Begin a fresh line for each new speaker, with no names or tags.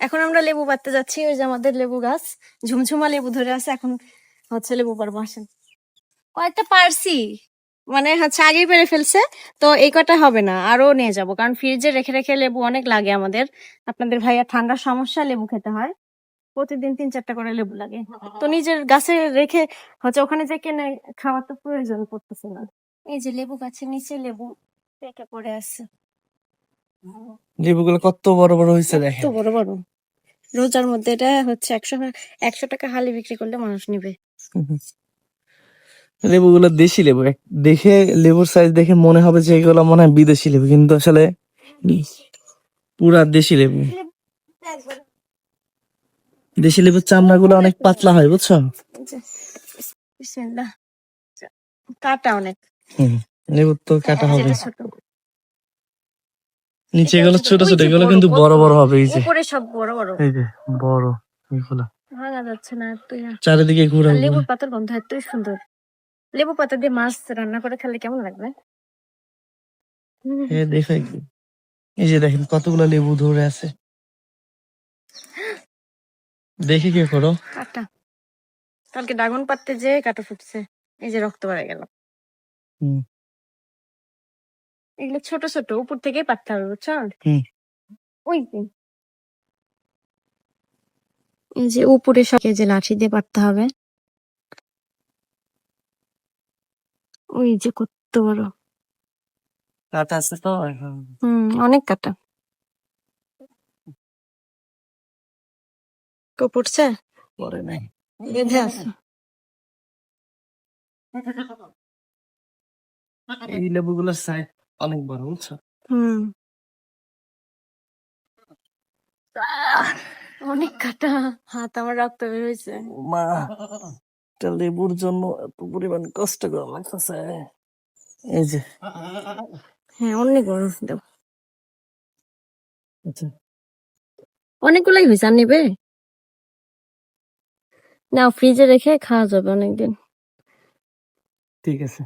এখন আমরা লেবু পাড়তে যাচ্ছি, ওই যে আমাদের লেবু গাছ, ঝুমঝুমা লেবু ধরে আছে, এখন হচ্ছে লেবু পাড়বো। আসেন। কয়েকটা পারছি, মানে হচ্ছে আগেই পেরে ফেলছে, তো এই কটা হবে না, আরো নিয়ে যাব, কারণ ফ্রিজে রেখে রেখে লেবু অনেক লাগে আমাদের। আপনাদের ভাইয়া ঠান্ডার সমস্যা, লেবু খেতে হয়, প্রতিদিন 3-4টা করে লেবু লাগে, তো নিজের গাছে রেখে হচ্ছে ওখানে যে কিনে খাওয়ার তো প্রয়োজন পড়তেছে না। এই যে লেবু গাছের নিচে লেবু পেকে পড়ে আছে,
লেবুগুলো কত বড় বড় হয়েছে
তো
দেখেন।
বড় বড়। রোজার মধ্যে এটা হচ্ছে 100 টাকা হালি বিক্রি করলে মানুষ নিবে।
লেবুগুলো দেশি লেবু, দেখে লেবুর সাইজ দেখে মনে হবে যে এগুলো মনে হয় বিদেশি লেবু, কিন্তু আসলে পুরা দেশি লেবু। দেশি লেবুর চামড়া গুলো অনেক পাতলা হয়, বুঝছো?
বিসমিল্লাহ। কাটা অনেক,
লেবুর তো কাটা হবে।
ছোট ছোট।
নিচে এগুলো ছোট
ওই
ছোট,
যে
এগুলো
বড়,
কিন্তু বড় বড় হবে। এই যে
উপরে সব বড় বড়,
এই যে বড় এগুলো
ভাঙা যাচ্ছে না তুই।
চারিদিকে ঘুরে।
আর লেবুর পাতার গন্ধ এতই সুন্দর, লেবু পাতা দিয়ে মাছ রান্না করে খেলে কেমন লাগবে।
দেখো এই যে দেখেন কতগুলো লেবু ধরে আছে, দেখে কি করো।
কাটা, কালকে ড্রাগন পাততে যে কাটা ফুটছে, এই যে রক্ত বেড়ে গেল।
হুম
এগুলো ছোট ছোট, উপর থেকেই পাততে হবে, বুঝছো?
হুম
ওই যে, এই যে উপরে সব এই যে লাঠি দিয়ে পাততে হবে। ওই যে কত বড়,
কাটা আছে তো এখন।
অনেক কাটা। তো পড়ছে,
পরে নাই,
বেঁধে আছে।
এই লেবুগুলোর সাইজ অনেক বড়, বুঝছো?
হুম, অনেক কাটা, হাত আমার রক্ত বের হয়েছে।
মা, একটা লেবুর জন্য এত পরিমাণ কষ্ট করা লাগতেছে। এই যে
হ্যাঁ, অনেক বড় দাও,
আচ্ছা
অনেকগুলাই হয়েছে, আর নিবে না, ফ্রিজে রেখে খাওয়া যাবে অনেকদিন।
ঠিক আছে।